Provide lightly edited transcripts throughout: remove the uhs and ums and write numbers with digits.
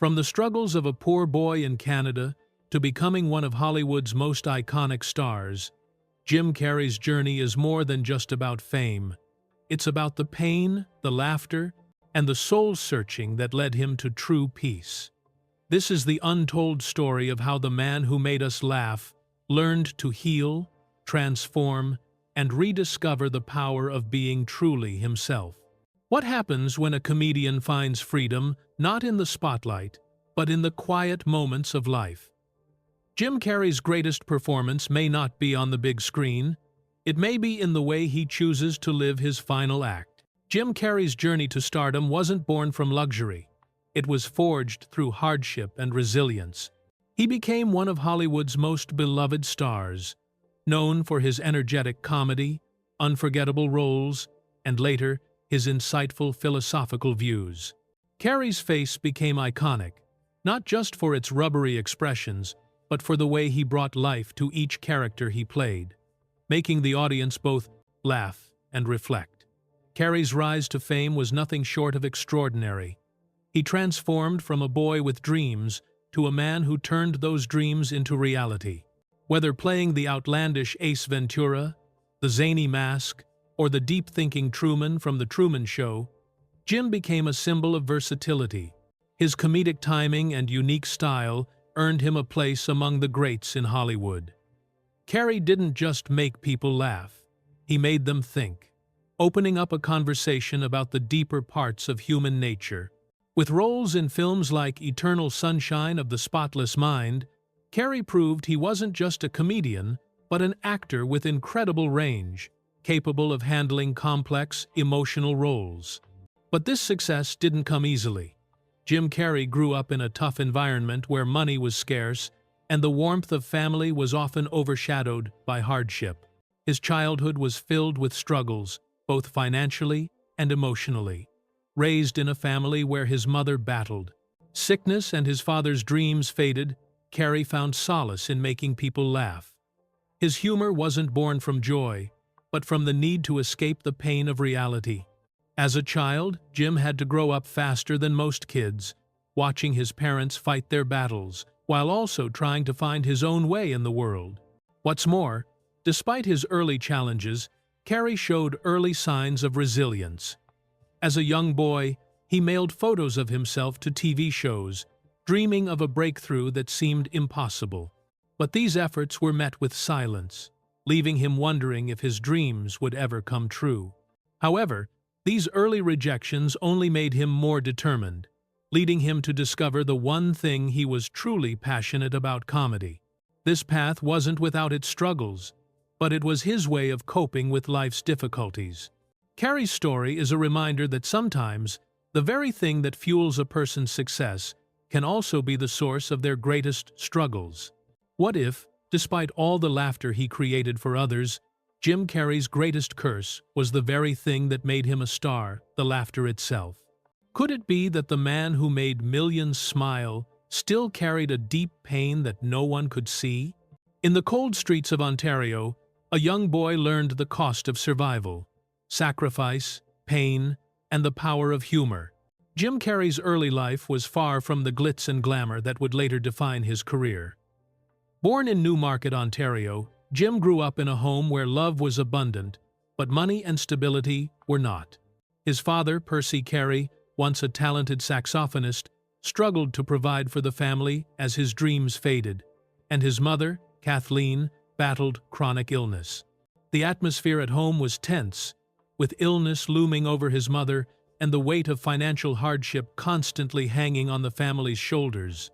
From the struggles of a poor boy in Canada to becoming one of Hollywood's most iconic stars, Jim Carrey's journey is more than just about fame. It's about the pain, the laughter, and the soul-searching that led him to true peace. This is the untold story of how the man who made us laugh learned to heal, transform, and rediscover the power of being truly himself. What happens when a comedian finds freedom not in the spotlight, but in the quiet moments of life? Jim Carrey's greatest performance may not be on the big screen. It may be in the way he chooses to live his final act. Jim Carrey's journey to stardom wasn't born from luxury. It was forged through hardship and resilience. He became one of Hollywood's most beloved stars, known for his energetic comedy, unforgettable roles, and later, his insightful philosophical views. Carrey's face became iconic, not just for its rubbery expressions, but for the way he brought life to each character he played, making the audience both laugh and reflect. Carrey's rise to fame was nothing short of extraordinary. He transformed from a boy with dreams to a man who turned those dreams into reality. Whether playing the outlandish Ace Ventura, the zany Mask, or the deep-thinking Truman from The Truman Show, Jim became a symbol of versatility. His comedic timing and unique style earned him a place among the greats in Hollywood. Carrey didn't just make people laugh, he made them think, opening up a conversation about the deeper parts of human nature. With roles in films like Eternal Sunshine of the Spotless Mind, Carrey proved he wasn't just a comedian, but an actor with incredible range, capable of handling complex, emotional roles. But this success didn't come easily. Jim Carrey grew up in a tough environment where money was scarce, and the warmth of family was often overshadowed by hardship. His childhood was filled with struggles, both financially and emotionally. Raised in a family where his mother battled sickness and his father's dreams faded, Carrey found solace in making people laugh. His humor wasn't born from joy, but from the need to escape the pain of reality. As a child, Jim had to grow up faster than most kids, watching his parents fight their battles, while also trying to find his own way in the world. What's more, despite his early challenges, Carrey showed early signs of resilience. As a young boy, he mailed photos of himself to TV shows, dreaming of a breakthrough that seemed impossible. But these efforts were met with silence, leaving him wondering if his dreams would ever come true. However, these early rejections only made him more determined, leading him to discover the one thing he was truly passionate about: comedy. This path wasn't without its struggles, but it was his way of coping with life's difficulties. Carrey's story is a reminder that sometimes the very thing that fuels a person's success can also be the source of their greatest struggles. What if, despite all the laughter he created for others, Jim Carrey's greatest curse was the very thing that made him a star, the laughter itself? Could it be that the man who made millions smile still carried a deep pain that no one could see? In the cold streets of Ontario, a young boy learned the cost of survival, sacrifice, pain, and the power of humor. Jim Carrey's early life was far from the glitz and glamour that would later define his career. Born in Newmarket, Ontario, Jim grew up in a home where love was abundant, but money and stability were not. His father, Percy Carrey, once a talented saxophonist, struggled to provide for the family as his dreams faded, and his mother, Kathleen, battled chronic illness. The atmosphere at home was tense, with illness looming over his mother and the weight of financial hardship constantly hanging on the family's shoulders.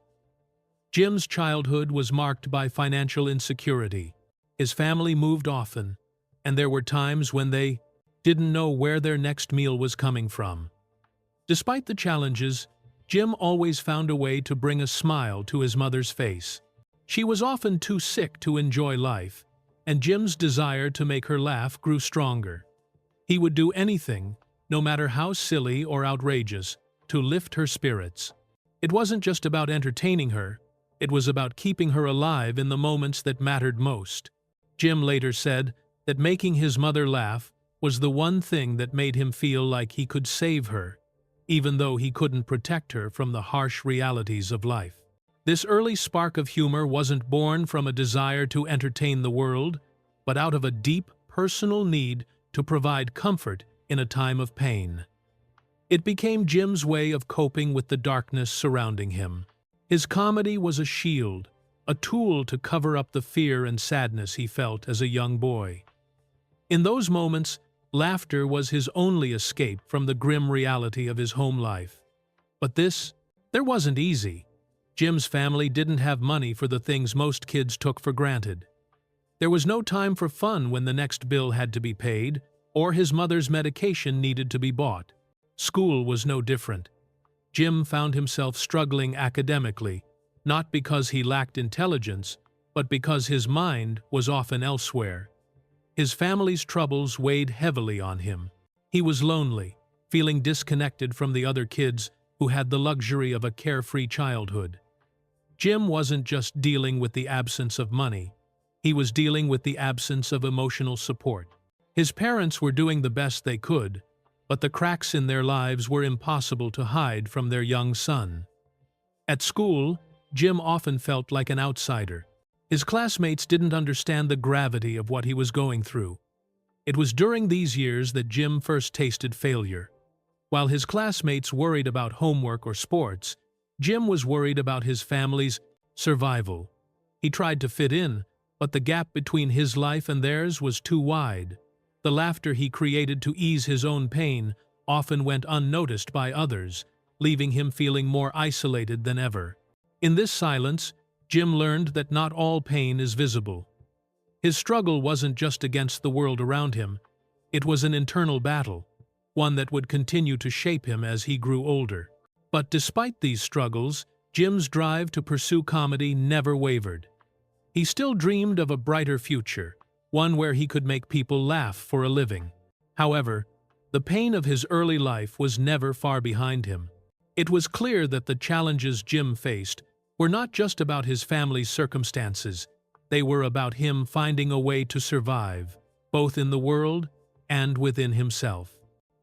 Jim's childhood was marked by financial insecurity. His family moved often, and there were times when they didn't know where their next meal was coming from. Despite the challenges, Jim always found a way to bring a smile to his mother's face. She was often too sick to enjoy life, and Jim's desire to make her laugh grew stronger. He would do anything, no matter how silly or outrageous, to lift her spirits. It wasn't just about entertaining her, it was about keeping her alive in the moments that mattered most. Jim later said that making his mother laugh was the one thing that made him feel like he could save her. even though he couldn't protect her from the harsh realities of life. This early spark of humor wasn't born from a desire to entertain the world, but out of a deep, personal need to provide comfort in a time of pain. It became Jim's way of coping with the darkness surrounding him. His comedy was a shield, a tool to cover up the fear and sadness he felt as a young boy. In those moments, laughter was his only escape from the grim reality of his home life. But there wasn't easy. Jim's family didn't have money for the things most kids took for granted. There was no time for fun when the next bill had to be paid, or his mother's medication needed to be bought. School was no different. Jim found himself struggling academically, not because he lacked intelligence, but because his mind was often elsewhere. His family's troubles weighed heavily on him. He was lonely, feeling disconnected from the other kids who had the luxury of a carefree childhood. Jim wasn't just dealing with the absence of money. He was dealing with the absence of emotional support. His parents were doing the best they could, but the cracks in their lives were impossible to hide from their young son. At school, Jim often felt like an outsider. His classmates didn't understand the gravity of what he was going through. It was during these years that Jim first tasted failure. While his classmates worried about homework or sports, Jim was worried about his family's survival. He tried to fit in, but the gap between his life and theirs was too wide. The laughter he created to ease his own pain often went unnoticed by others, leaving him feeling more isolated than ever. In this silence, Jim learned that not all pain is visible. His struggle wasn't just against the world around him. It was an internal battle, one that would continue to shape him as he grew older. But despite these struggles, Jim's drive to pursue comedy never wavered. He still dreamed of a brighter future, one where he could make people laugh for a living. However, the pain of his early life was never far behind him. It was clear that the challenges Jim faced were not just about his family's circumstances. They were about him finding a way to survive, both in the world and within himself.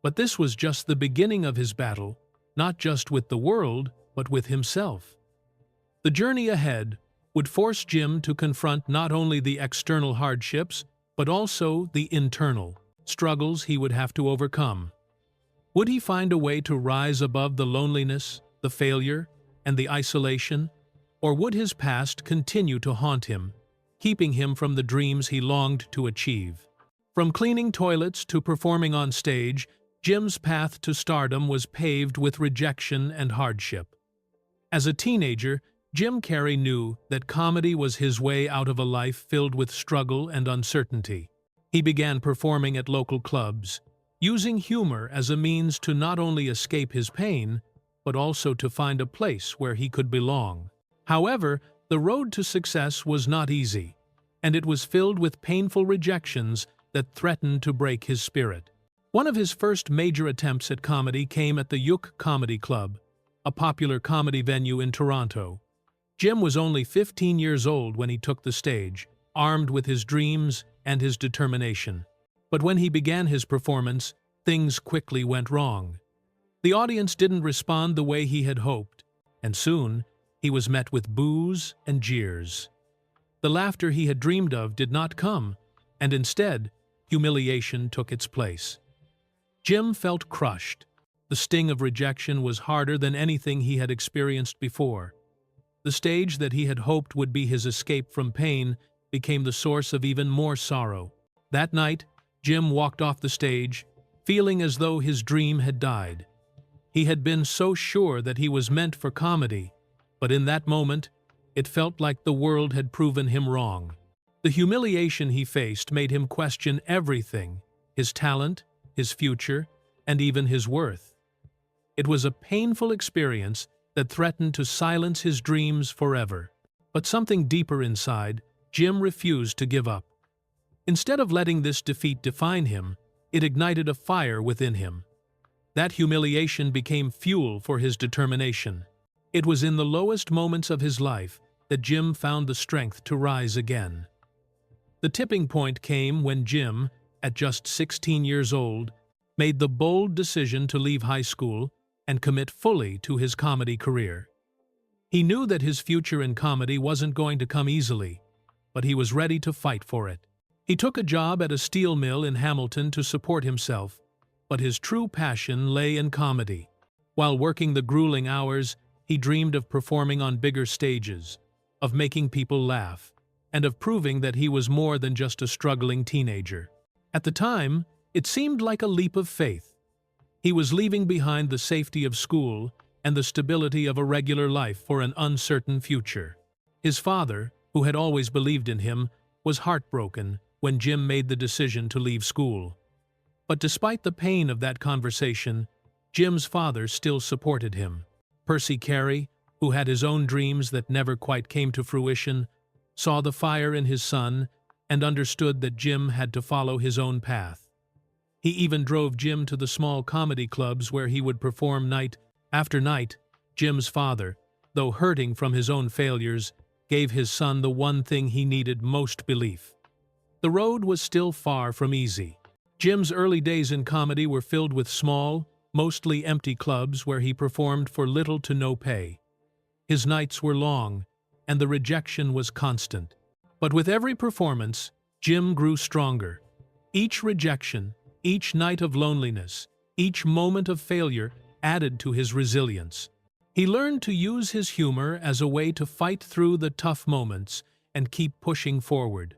But this was just the beginning of his battle, not just with the world, but with himself. The journey ahead would force Jim to confront not only the external hardships, but also the internal struggles he would have to overcome. Would he find a way to rise above the loneliness, the failure, and the isolation? Or would his past continue to haunt him, keeping him from the dreams he longed to achieve? From cleaning toilets to performing on stage, Jim's path to stardom was paved with rejection and hardship. As a teenager, Jim Carrey knew that comedy was his way out of a life filled with struggle and uncertainty. He began performing at local clubs, using humor as a means to not only escape his pain, but also to find a place where he could belong. However, the road to success was not easy, and it was filled with painful rejections that threatened to break his spirit. One of his first major attempts at comedy came at the Yuk Comedy Club, a popular comedy venue in Toronto. Jim was only 15 years old when he took the stage, armed with his dreams and his determination. But when he began his performance, things quickly went wrong. The audience didn't respond the way he had hoped, and soon he was met with boos and jeers. The laughter he had dreamed of did not come, and instead, humiliation took its place. Jim felt crushed. The sting of rejection was harder than anything he had experienced before. The stage that he had hoped would be his escape from pain became the source of even more sorrow. That night, Jim walked off the stage, feeling as though his dream had died. He had been so sure that he was meant for comedy, but in that moment, it felt like the world had proven him wrong. The humiliation he faced made him question everything: his talent, his future, and even his worth. It was a painful experience that threatened to silence his dreams forever. But something deeper inside, Jim refused to give up. Instead of letting this defeat define him, it ignited a fire within him. That humiliation became fuel for his determination. It was in the lowest moments of his life that Jim found the strength to rise again. The tipping point came when Jim, at just 16 years old, made the bold decision to leave high school and commit fully to his comedy career. He knew that his future in comedy wasn't going to come easily, but he was ready to fight for it. He took a job at a steel mill in Hamilton to support himself, but his true passion lay in comedy. While working the grueling hours, he dreamed of performing on bigger stages, of making people laugh, and of proving that he was more than just a struggling teenager. At the time, it seemed like a leap of faith. He was leaving behind the safety of school and the stability of a regular life for an uncertain future. His father, who had always believed in him, was heartbroken when Jim made the decision to leave school. But despite the pain of that conversation, Jim's father still supported him. Percy Carrey, who had his own dreams that never quite came to fruition, saw the fire in his son and understood that Jim had to follow his own path. He even drove Jim to the small comedy clubs where he would perform night after night. Jim's father, though hurting from his own failures, gave his son the one thing he needed most: belief. The road was still far from easy. Jim's early days in comedy were filled with small, mostly empty clubs where he performed for little to no pay. His nights were long, and the rejection was constant. But with every performance, Jim grew stronger. Each rejection, each night of loneliness, each moment of failure added to his resilience. He learned to use his humor as a way to fight through the tough moments and keep pushing forward.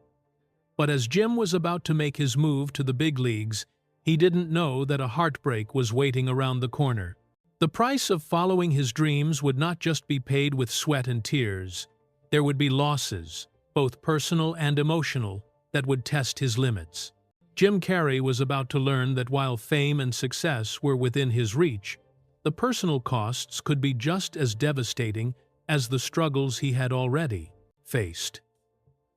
But as Jim was about to make his move to the big leagues, he didn't know that a heartbreak was waiting around the corner. The price of following his dreams would not just be paid with sweat and tears. There would be losses, both personal and emotional, that would test his limits. Jim Carrey was about to learn that while fame and success were within his reach, the personal costs could be just as devastating as the struggles he had already faced.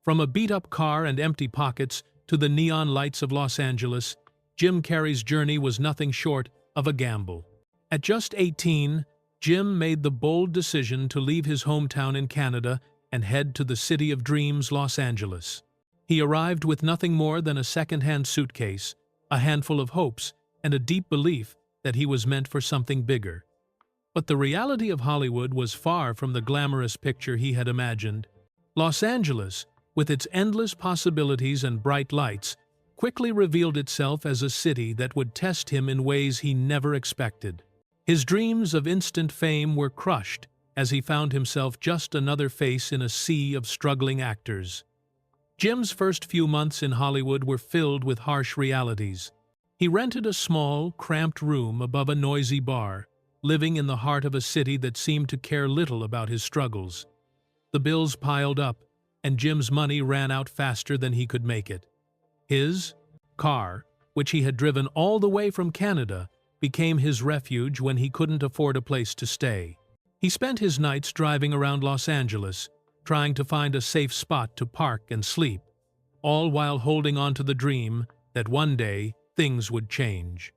From a beat-up car and empty pockets to the neon lights of Los Angeles, Jim Carrey's journey was nothing short of a gamble. At just 18, Jim made the bold decision to leave his hometown in Canada and head to the city of dreams, Los Angeles. He arrived with nothing more than a second-hand suitcase, a handful of hopes, and a deep belief that he was meant for something bigger. But the reality of Hollywood was far from the glamorous picture he had imagined. Los Angeles, with its endless possibilities and bright lights, quickly revealed itself as a city that would test him in ways he never expected. His dreams of instant fame were crushed as he found himself just another face in a sea of struggling actors. Jim's first few months in Hollywood were filled with harsh realities. He rented a small, cramped room above a noisy bar, living in the heart of a city that seemed to care little about his struggles. The bills piled up, and Jim's money ran out faster than he could make it. His car, which he had driven all the way from Canada, became his refuge when he couldn't afford a place to stay. He spent his nights driving around Los Angeles, trying to find a safe spot to park and sleep, all while holding on to the dream that one day things would change.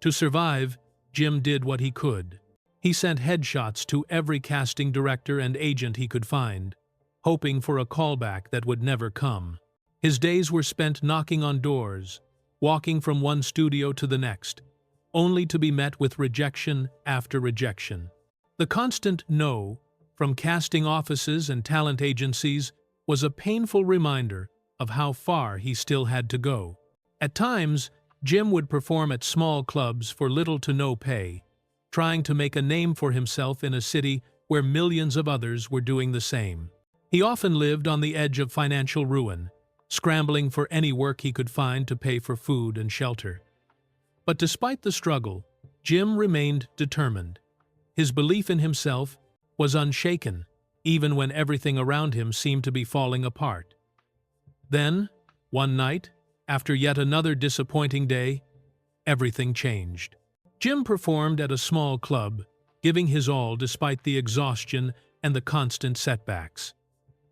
To survive, Jim did what he could. He sent headshots to every casting director and agent he could find, hoping for a callback that would never come. His days were spent knocking on doors, walking from one studio to the next, only to be met with rejection after rejection. The constant no from casting offices and talent agencies was a painful reminder of how far he still had to go. At times, Jim would perform at small clubs for little to no pay, trying to make a name for himself in a city where millions of others were doing the same. He often lived on the edge of financial ruin, scrambling for any work he could find to pay for food and shelter. But despite the struggle, Jim remained determined. His belief in himself was unshaken, even when everything around him seemed to be falling apart. Then, one night, after yet another disappointing day, everything changed. Jim performed at a small club, giving his all despite the exhaustion and the constant setbacks.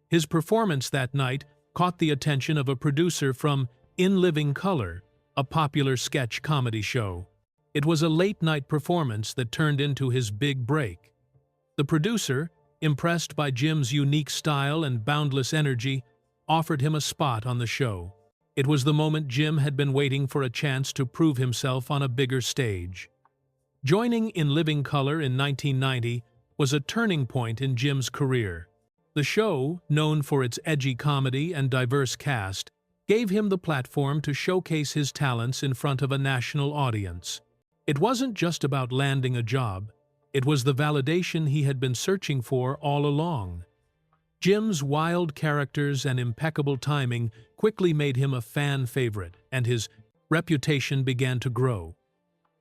His performance that night caught the attention of a producer from In Living Color, a popular sketch comedy show. It was a late-night performance that turned into his big break. The producer, impressed by Jim's unique style and boundless energy, offered him a spot on the show. It was the moment Jim had been waiting for, a chance to prove himself on a bigger stage. Joining In Living Color in 1990 was a turning point in Jim's career. The show, known for its edgy comedy and diverse cast, gave him the platform to showcase his talents in front of a national audience. It wasn't just about landing a job, it was the validation he had been searching for all along. Jim's wild characters and impeccable timing quickly made him a fan favorite, and his reputation began to grow.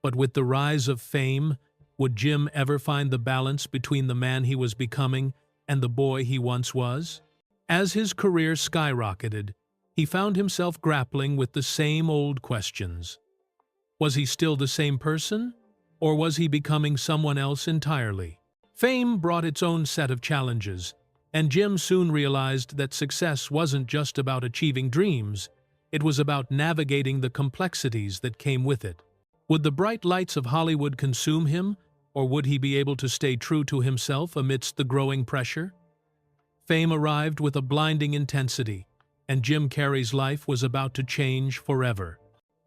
But with the rise of fame, would Jim ever find the balance between the man he was becoming and the boy he once was? As his career skyrocketed, he found himself grappling with the same old questions. Was he still the same person, or was he becoming someone else entirely? Fame brought its own set of challenges, and Jim soon realized that success wasn't just about achieving dreams, it was about navigating the complexities that came with it. Would the bright lights of Hollywood consume him, or would he be able to stay true to himself amidst the growing pressure? Fame arrived with a blinding intensity, and Jim Carrey's life was about to change forever.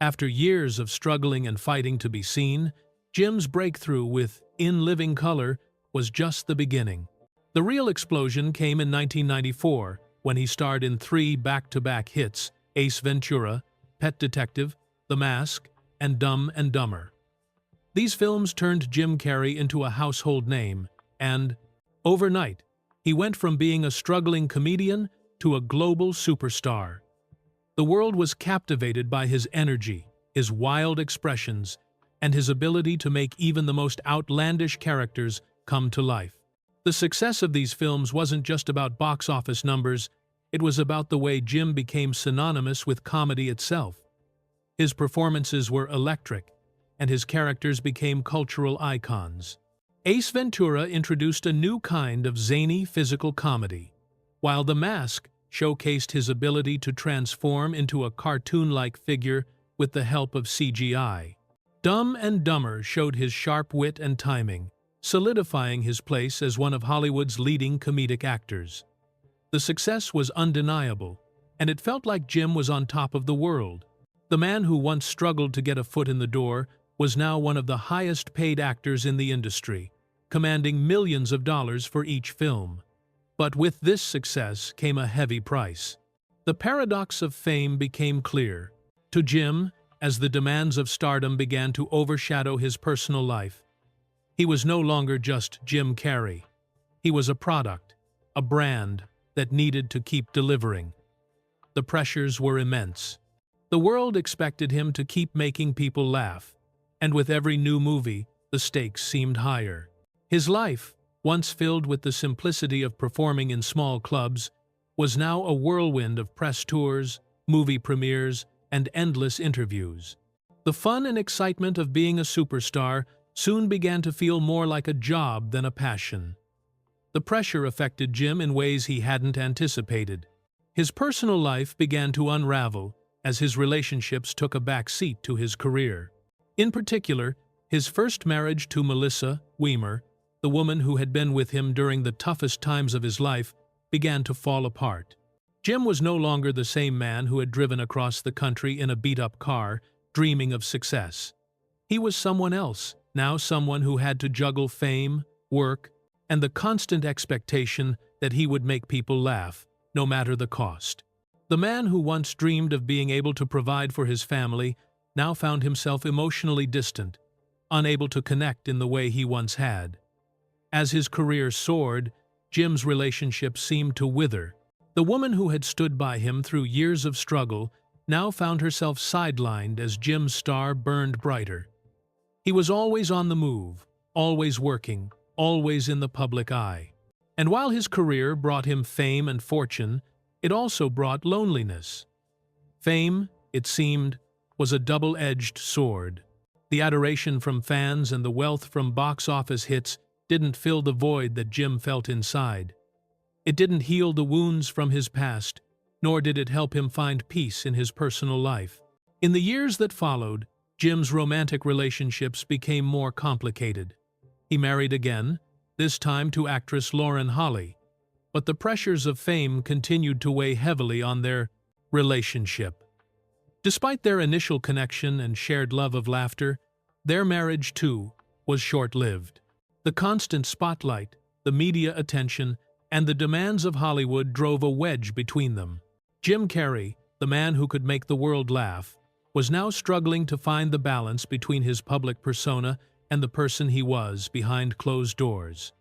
After years of struggling and fighting to be seen, Jim's breakthrough with In Living Color was just the beginning. The real explosion came in 1994, when he starred in 3 back-to-back hits: Ace Ventura, Pet Detective, The Mask, and Dumb and Dumber. These films turned Jim Carrey into a household name, and, overnight, he went from being a struggling comedian to a global superstar. The world was captivated by his energy, his wild expressions, and his ability to make even the most outlandish characters come to life. The success of these films wasn't just about box office numbers, it was about the way Jim became synonymous with comedy itself. His performances were electric, and his characters became cultural icons. Ace Ventura introduced a new kind of zany physical comedy, while The Mask showcased his ability to transform into a cartoon-like figure with the help of CGI. Dumb and Dumber showed his sharp wit and timing, solidifying his place as one of Hollywood's leading comedic actors. The success was undeniable, and it felt like Jim was on top of the world. The man who once struggled to get a foot in the door was now one of the highest-paid actors in the industry, commanding millions of dollars for each film. But with this success came a heavy price. The paradox of fame became clear to Jim as the demands of stardom began to overshadow his personal life. He was no longer just Jim Carrey. He was a product, a brand that needed to keep delivering. The pressures were immense. The world expected him to keep making people laugh, and with every new movie, the stakes seemed higher. His life, once filled with the simplicity of performing in small clubs, was now a whirlwind of press tours, movie premieres, and endless interviews. The fun and excitement of being a superstar soon began to feel more like a job than a passion. The pressure affected Jim in ways he hadn't anticipated. His personal life began to unravel as his relationships took a back seat to his career. In particular, his first marriage to Melissa Weimer, the woman who had been with him during the toughest times of his life, began to fall apart. Jim was no longer the same man who had driven across the country in a beat-up car, dreaming of success. He was someone else, now someone who had to juggle fame, work, and the constant expectation that he would make people laugh, no matter the cost. The man who once dreamed of being able to provide for his family now found himself emotionally distant, unable to connect in the way he once had. As his career soared, Jim's relationship seemed to wither. The woman who had stood by him through years of struggle now found herself sidelined as Jim's star burned brighter. He was always on the move, always working, always in the public eye. And while his career brought him fame and fortune, it also brought loneliness. Fame, it seemed, was a double-edged sword. The adoration from fans and the wealth from box office hits didn't fill the void that Jim felt inside. It didn't heal the wounds from his past, nor did it help him find peace in his personal life. In the years that followed, Jim's romantic relationships became more complicated. He married again, this time to actress Lauren Holly, but the pressures of fame continued to weigh heavily on their relationship. Despite their initial connection and shared love of laughter, their marriage, too, was short-lived. The constant spotlight, the media attention, and the demands of Hollywood drove a wedge between them. Jim Carrey, the man who could make the world laugh, was now struggling to find the balance between his public persona and the person he was behind closed doors.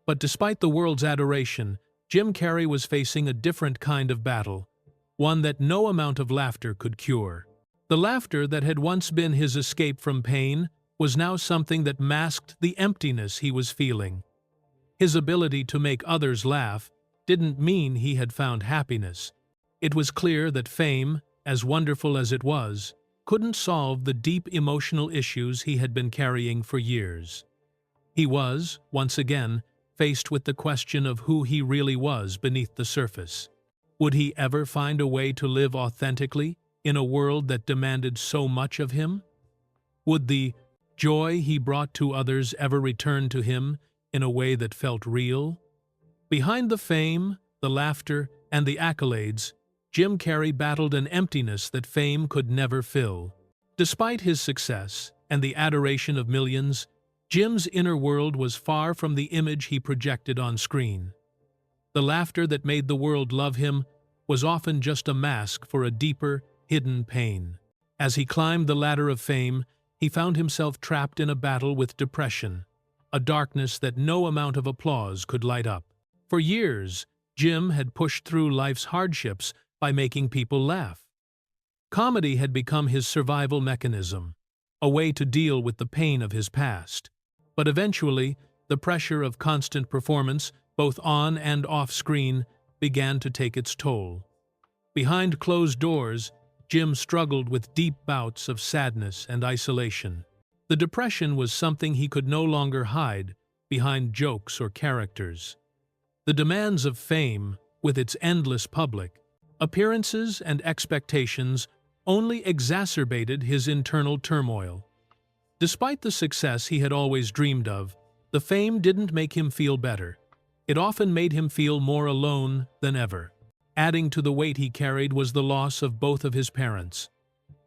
But despite the world's adoration, Jim Carrey was facing a different kind of battle, one that no amount of laughter could cure. The laughter that had once been his escape from pain was now something that masked the emptiness he was feeling. His ability to make others laugh didn't mean he had found happiness. It was clear that fame, as wonderful as it was, couldn't solve the deep emotional issues he had been carrying for years. He was, once again, faced with the question of who he really was beneath the surface. Would he ever find a way to live authentically in a world that demanded so much of him? Would the joy he brought to others ever return to him in a way that felt real? Behind the fame, the laughter, and the accolades, Jim Carrey battled an emptiness that fame could never fill. Despite his success and the adoration of millions, Jim's inner world was far from the image he projected on screen. The laughter that made the world love him was often just a mask for a deeper, hidden pain. As he climbed the ladder of fame, he found himself trapped in a battle with depression, a darkness that no amount of applause could light up. For years, Jim had pushed through life's hardships by making people laugh. Comedy had become his survival mechanism, a way to deal with the pain of his past. But eventually, the pressure of constant performance, both on and off screen, began to take its toll. Behind closed doors, Jim struggled with deep bouts of sadness and isolation. The depression was something he could no longer hide behind jokes or characters. The demands of fame, with its endless public, appearances and expectations, only exacerbated his internal turmoil. Despite the success he had always dreamed of, the fame didn't make him feel better. It often made him feel more alone than ever. Adding to the weight he carried was the loss of both of his parents.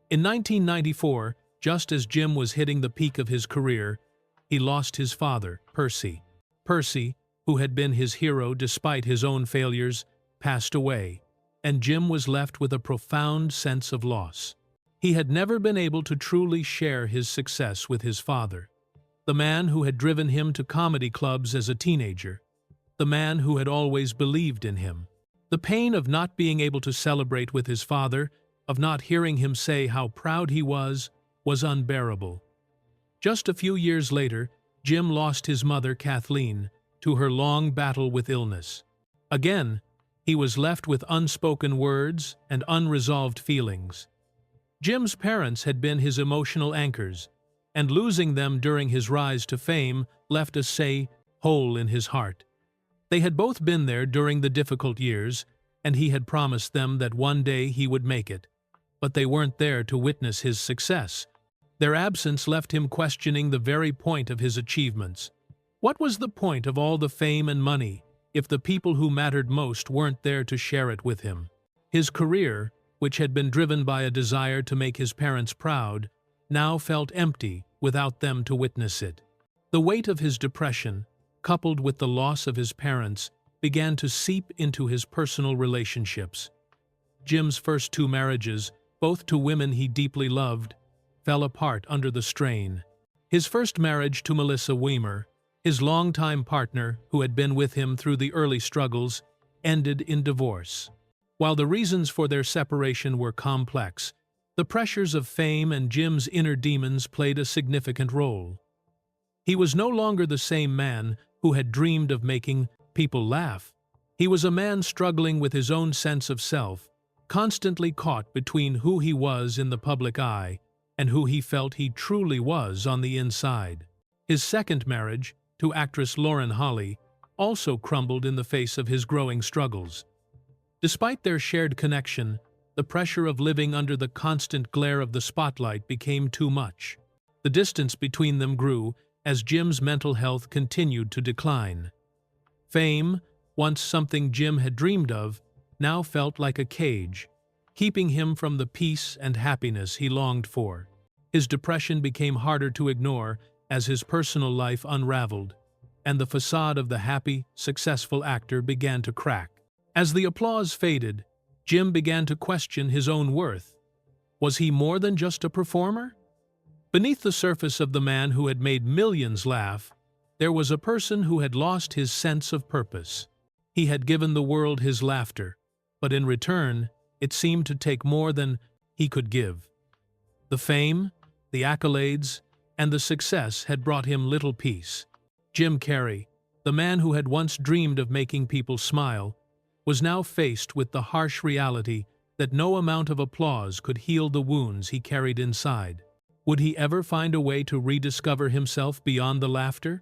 In 1994, just as Jim was hitting the peak of his career, he lost his father, Percy. Percy, who had been his hero despite his own failures, passed away, and Jim was left with a profound sense of loss. He had never been able to truly share his success with his father, the man who had driven him to comedy clubs as a teenager, the man who had always believed in him. The pain of not being able to celebrate with his father, of not hearing him say how proud he was unbearable. Just a few years later, Jim lost his mother, Kathleen, to her long battle with illness. Again, he was left with unspoken words and unresolved feelings. Jim's parents had been his emotional anchors, and losing them during his rise to fame left a hole in his heart. They had both been there during the difficult years, and he had promised them that one day he would make it. But they weren't there to witness his success. Their absence left him questioning the very point of his achievements. What was the point of all the fame and money if the people who mattered most weren't there to share it with him? His career, which had been driven by a desire to make his parents proud, now felt empty without them to witness it. The weight of his depression, coupled with the loss of his parents, began to seep into his personal relationships. Jim's first two marriages, both to women he deeply loved, fell apart under the strain. His first marriage to Melissa Weimer, his longtime partner who had been with him through the early struggles, ended in divorce. While the reasons for their separation were complex, the pressures of fame and Jim's inner demons played a significant role. He was no longer the same man who had dreamed of making people laugh. He was a man struggling with his own sense of self, constantly caught between who he was in the public eye and who he felt he truly was on the inside. His second marriage, to actress Lauren Holly, also crumbled in the face of his growing struggles. Despite their shared connection, the pressure of living under the constant glare of the spotlight became too much. The distance between them grew as Jim's mental health continued to decline. Fame, once something Jim had dreamed of, now felt like a cage, keeping him from the peace and happiness he longed for. His depression became harder to ignore as his personal life unraveled, and the facade of the happy, successful actor began to crack. As the applause faded, Jim began to question his own worth. Was he more than just a performer? Beneath the surface of the man who had made millions laugh, there was a person who had lost his sense of purpose. He had given the world his laughter, but in return, it seemed to take more than he could give. The fame, the accolades, and the success had brought him little peace. Jim Carrey, the man who had once dreamed of making people smile, was now faced with the harsh reality that no amount of applause could heal the wounds he carried inside. Would he ever find a way to rediscover himself beyond the laughter?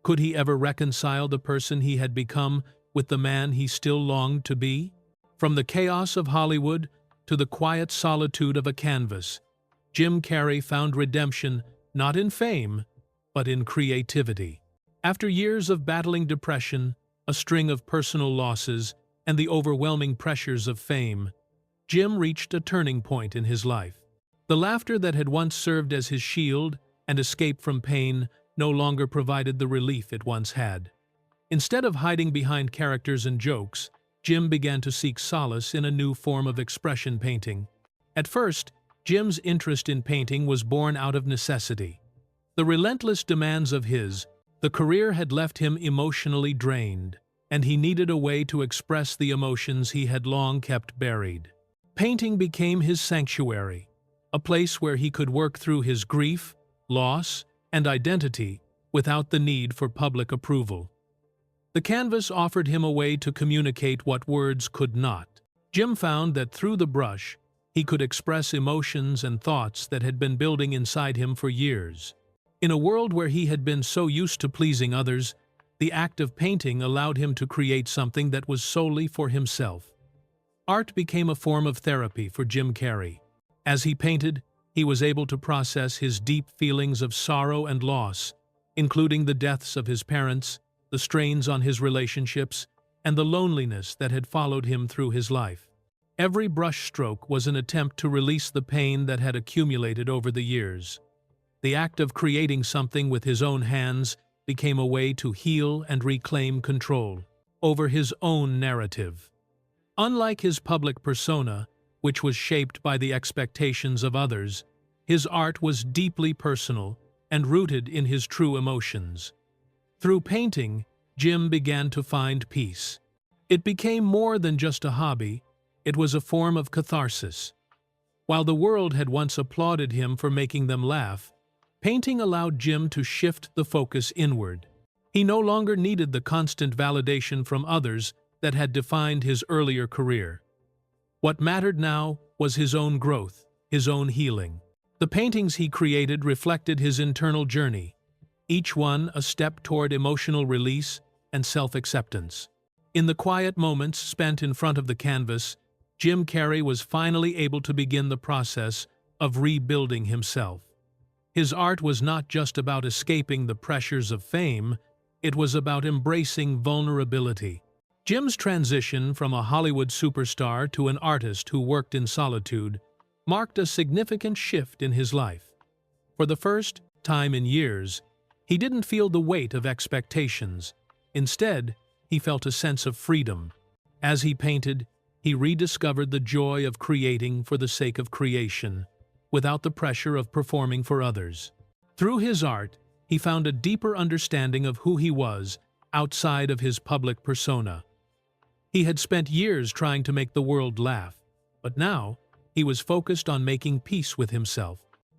Could he ever reconcile the person he had become with the man he still longed to be? From the chaos of Hollywood to the quiet solitude of a canvas, Jim Carrey found redemption not in fame, but in creativity. After years of battling depression, a string of personal losses, and the overwhelming pressures of fame, Jim reached a turning point in his life. The laughter that had once served as his shield and escape from pain no longer provided the relief it once had. Instead of hiding behind characters and jokes, Jim began to seek solace in a new form of expression painting. At first, Jim's interest in painting was born out of necessity. The relentless demands of the career had left him emotionally drained, and he needed a way to express the emotions he had long kept buried. Painting became his sanctuary, a place where he could work through his grief, loss, and identity without the need for public approval. The canvas offered him a way to communicate what words could not. Jim found that through the brush, he could express emotions and thoughts that had been building inside him for years. In a world where he had been so used to pleasing others, the act of painting allowed him to create something that was solely for himself. Art became a form of therapy for Jim Carrey. As he painted, he was able to process his deep feelings of sorrow and loss, including the deaths of his parents, the strains on his relationships, and the loneliness that had followed him through his life. Every brushstroke was an attempt to release the pain that had accumulated over the years. The act of creating something with his own hands became a way to heal and reclaim control over his own narrative. Unlike his public persona, which was shaped by the expectations of others, his art was deeply personal and rooted in his true emotions. Through painting, Jim began to find peace. It became more than just a hobby, it was a form of catharsis. While the world had once applauded him for making them laugh, painting allowed Jim to shift the focus inward. He no longer needed the constant validation from others that had defined his earlier career. What mattered now was his own growth, his own healing. The paintings he created reflected his internal journey, each one a step toward emotional release and self-acceptance. In the quiet moments spent in front of the canvas, Jim Carrey was finally able to begin the process of rebuilding himself. His art was not just about escaping the pressures of fame, it was about embracing vulnerability. Jim's transition from a Hollywood superstar to an artist who worked in solitude marked a significant shift in his life. For the first time in years, he didn't feel the weight of expectations. Instead, he felt a sense of freedom. As he painted, he rediscovered the joy of creating for the sake of creation, without the pressure of performing for others. Through his art, he found a deeper understanding of who he was outside of his public persona. He had spent years trying to make the world laugh, but now he was focused on making peace with himself.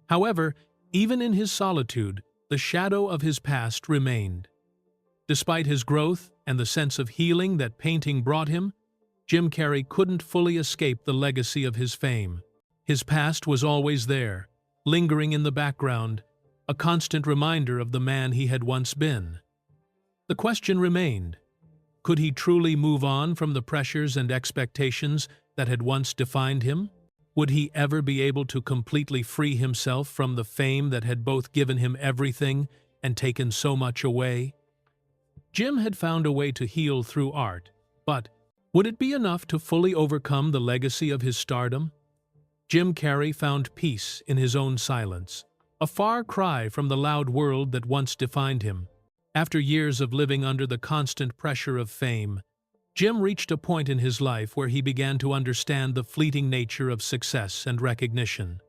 However, even in his solitude, the shadow of his past remained. Despite his growth and the sense of healing that painting brought him, Jim Carrey couldn't fully escape the legacy of his fame. His past was always there, lingering in the background, a constant reminder of the man he had once been. The question remained: could he truly move on from the pressures and expectations that had once defined him? Would he ever be able to completely free himself from the fame that had both given him everything and taken so much away? Jim had found a way to heal through art, but would it be enough to fully overcome the legacy of his stardom? Jim Carrey found peace in his own silence, a far cry from the loud world that once defined him. After years of living under the constant pressure of fame, Jim reached a point in his life where he began to understand the fleeting nature of success and recognition.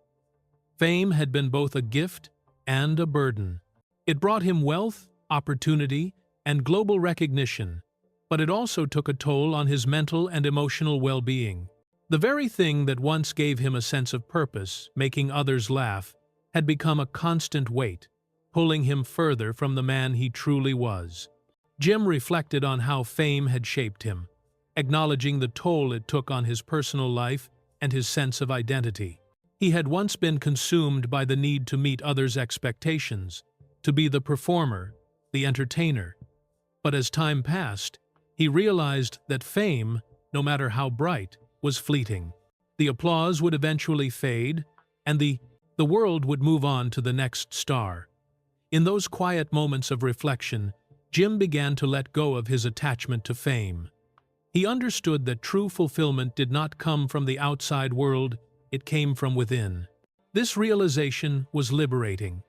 Fame had been both a gift and a burden. It brought him wealth, opportunity, and global recognition, but it also took a toll on his mental and emotional well-being. The very thing that once gave him a sense of purpose, making others laugh, had become a constant weight, pulling him further from the man he truly was. Jim reflected on how fame had shaped him, acknowledging the toll it took on his personal life and his sense of identity. He had once been consumed by the need to meet others' expectations, to be the performer, the entertainer. But as time passed, he realized that fame, no matter how bright, was fleeting. The applause would eventually fade, and the world would move on to the next star. In those quiet moments of reflection, Jim began to let go of his attachment to fame. He understood that true fulfillment did not come from the outside world, it came from within. This realization was liberating.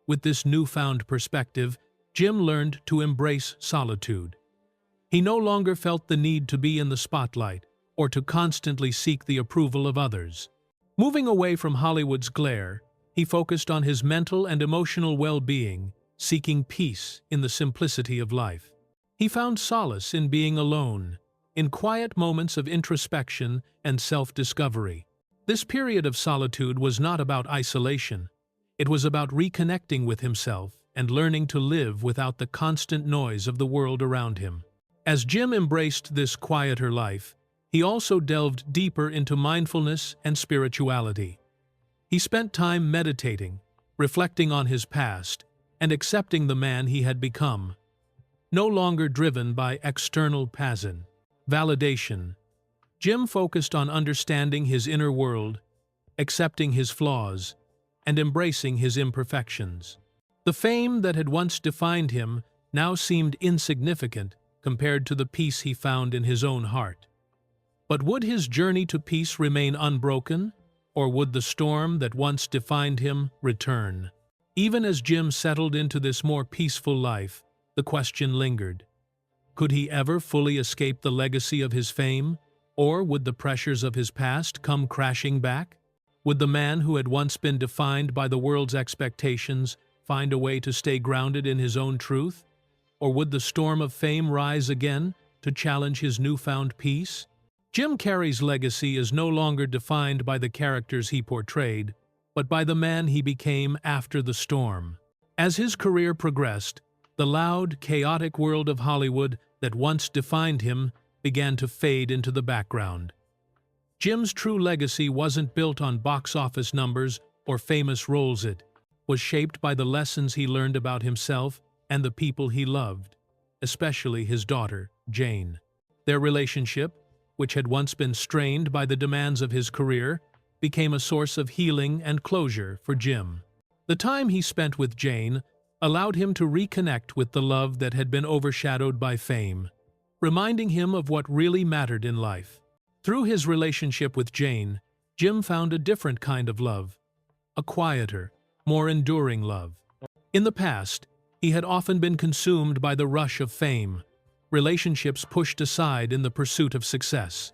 With this newfound perspective, Jim learned to embrace solitude. He no longer felt the need to be in the spotlight or to constantly seek the approval of others. Moving away from Hollywood's glare, he focused on his mental and emotional well-being, seeking peace in the simplicity of life. He found solace in being alone, in quiet moments of introspection and self-discovery. This period of solitude was not about isolation. It was about reconnecting with himself and learning to live without the constant noise of the world around him. As Jim embraced this quieter life, he also delved deeper into mindfulness and spirituality. He spent time meditating, reflecting on his past, and accepting the man he had become. No longer driven by external validation, Jim focused on understanding his inner world, accepting his flaws, and embracing his imperfections. The fame that had once defined him now seemed insignificant compared to the peace he found in his own heart. But would his journey to peace remain unbroken, or would the storm that once defined him return? Even as Jim settled into this more peaceful life, the question lingered. Could he ever fully escape the legacy of his fame, or would the pressures of his past come crashing back? Would the man who had once been defined by the world's expectations find a way to stay grounded in his own truth? Or would the storm of fame rise again to challenge his newfound peace? Jim Carrey's legacy is no longer defined by the characters he portrayed, but by the man he became after the storm. As his career progressed, the loud, chaotic world of Hollywood that once defined him began to fade into the background. Jim's true legacy wasn't built on box office numbers or famous roles. It was shaped by the lessons he learned about himself and the people he loved, especially his daughter, Jane. Their relationship, which had once been strained by the demands of his career, became a source of healing and closure for Jim. The time he spent with Jane allowed him to reconnect with the love that had been overshadowed by fame, reminding him of what really mattered in life. Through his relationship with Jane, Jim found a different kind of love, a quieter, more enduring love. In the past, he had often been consumed by the rush of fame, relationships pushed aside in the pursuit of success.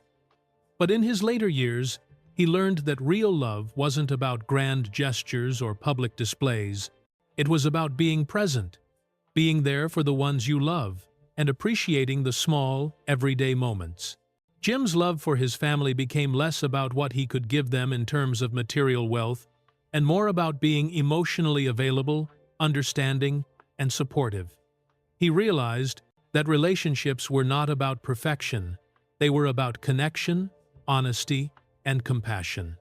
But in his later years, he learned that real love wasn't about grand gestures or public displays. It was about being present, being there for the ones you love, and appreciating the small, everyday moments. Jim's love for his family became less about what he could give them in terms of material wealth, and more about being emotionally available, understanding, and supportive. He realized that relationships were not about perfection, they were about connection, honesty, and compassion.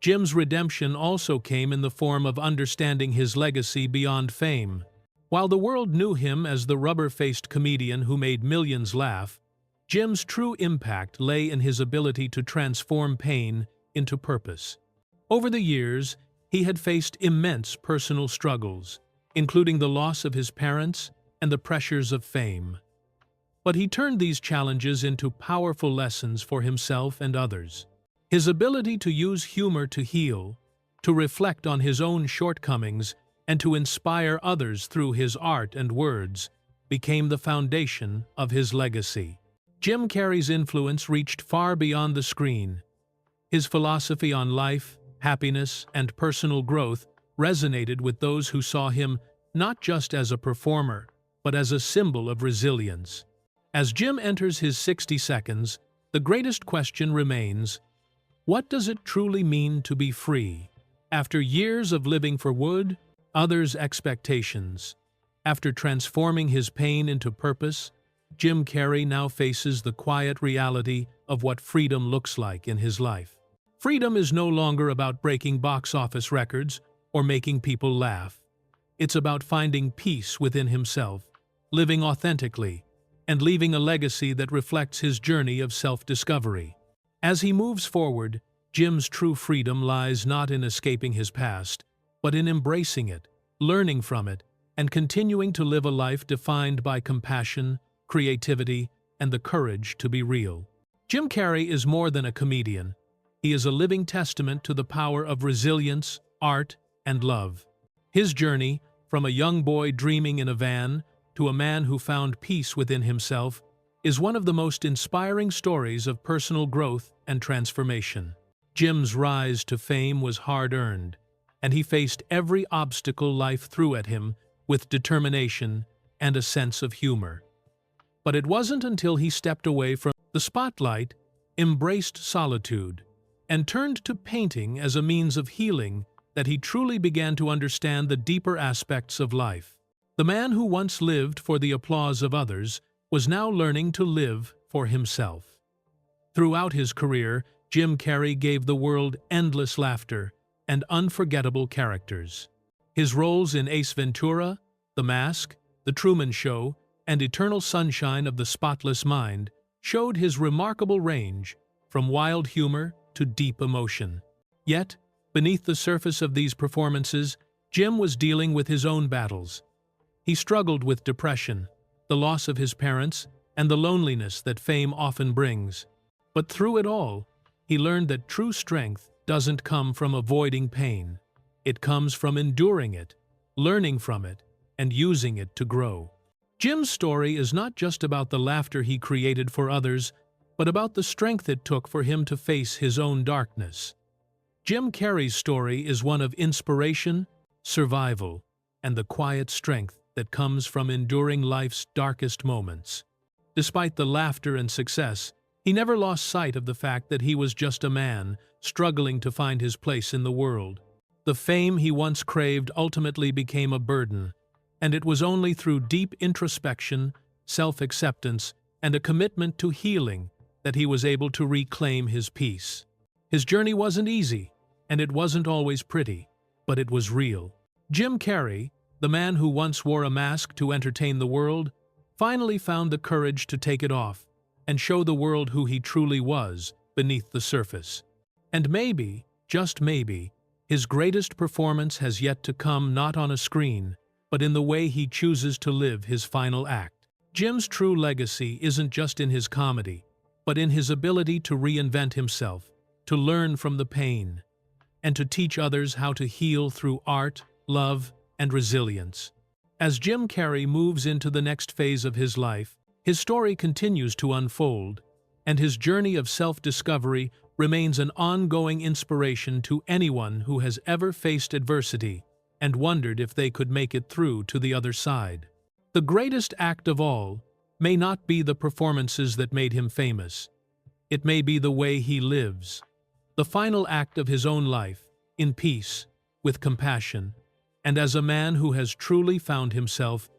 Jim's redemption also came in the form of understanding his legacy beyond fame. While the world knew him as the rubber-faced comedian who made millions laugh, Jim's true impact lay in his ability to transform pain into purpose. Over the years, he had faced immense personal struggles, including the loss of his parents and the pressures of fame. But he turned these challenges into powerful lessons for himself and others. His ability to use humor to heal, to reflect on his own shortcomings and to inspire others through his art and words, became the foundation of his legacy. Jim Carrey's influence reached far beyond the screen. His philosophy on life, happiness, and personal growth resonated with those who saw him not just as a performer, but as a symbol of resilience. As Jim enters his 60 seconds, the greatest question remains: what does it truly mean to be free? After years of living for wood, others' expectations, after transforming his pain into purpose, Jim Carrey now faces the quiet reality of what freedom looks like in his life. Freedom is no longer about breaking box office records or making people laugh. It's about finding peace within himself, living authentically, and leaving a legacy that reflects his journey of self-discovery. As he moves forward, Jim's true freedom lies not in escaping his past, but in embracing it, learning from it, and continuing to live a life defined by compassion, creativity, and the courage to be real. Jim Carrey is more than a comedian. He is a living testament to the power of resilience, art, and love. His journey, from a young boy dreaming in a van to a man who found peace within himself, is one of the most inspiring stories of personal growth and transformation. Jim's rise to fame was hard-earned, and he faced every obstacle life threw at him with determination and a sense of humor. But it wasn't until he stepped away from the spotlight, embraced solitude, and turned to painting as a means of healing that he truly began to understand the deeper aspects of life. The man who once lived for the applause of others was now learning to live for himself. Throughout his career, Jim Carrey gave the world endless laughter and unforgettable characters. His roles in Ace Ventura, The Mask, The Truman Show, and Eternal Sunshine of the Spotless Mind showed his remarkable range, from wild humor to deep emotion. Yet, beneath the surface of these performances, Jim was dealing with his own battles. He struggled with depression, the loss of his parents, and the loneliness that fame often brings. But through it all, he learned that true strength doesn't come from avoiding pain. It comes from enduring it, learning from it, and using it to grow. Jim's story is not just about the laughter he created for others, but about the strength it took for him to face his own darkness. Jim Carrey's story is one of inspiration, survival, and the quiet strength that comes from enduring life's darkest moments. Despite the laughter and success, he never lost sight of the fact that he was just a man, struggling to find his place in the world. The fame he once craved ultimately became a burden, and it was only through deep introspection, self-acceptance, and a commitment to healing that he was able to reclaim his peace. His journey wasn't easy, and it wasn't always pretty, but it was real. Jim Carrey, the man who once wore a mask to entertain the world, finally found the courage to take it off and show the world who he truly was beneath the surface. And maybe, just maybe, his greatest performance has yet to come, not on a screen, but in the way he chooses to live his final act. Jim's true legacy isn't just in his comedy, but in his ability to reinvent himself, to learn from the pain, and to teach others how to heal through art, love, and resilience. As Jim Carrey moves into the next phase of his life, his story continues to unfold, and his journey of self-discovery remains an ongoing inspiration to anyone who has ever faced adversity and wondered if they could make it through to the other side. The greatest act of all may not be the performances that made him famous. It may be the way he lives, the final act of his own life, in peace, with compassion, and as a man who has truly found himself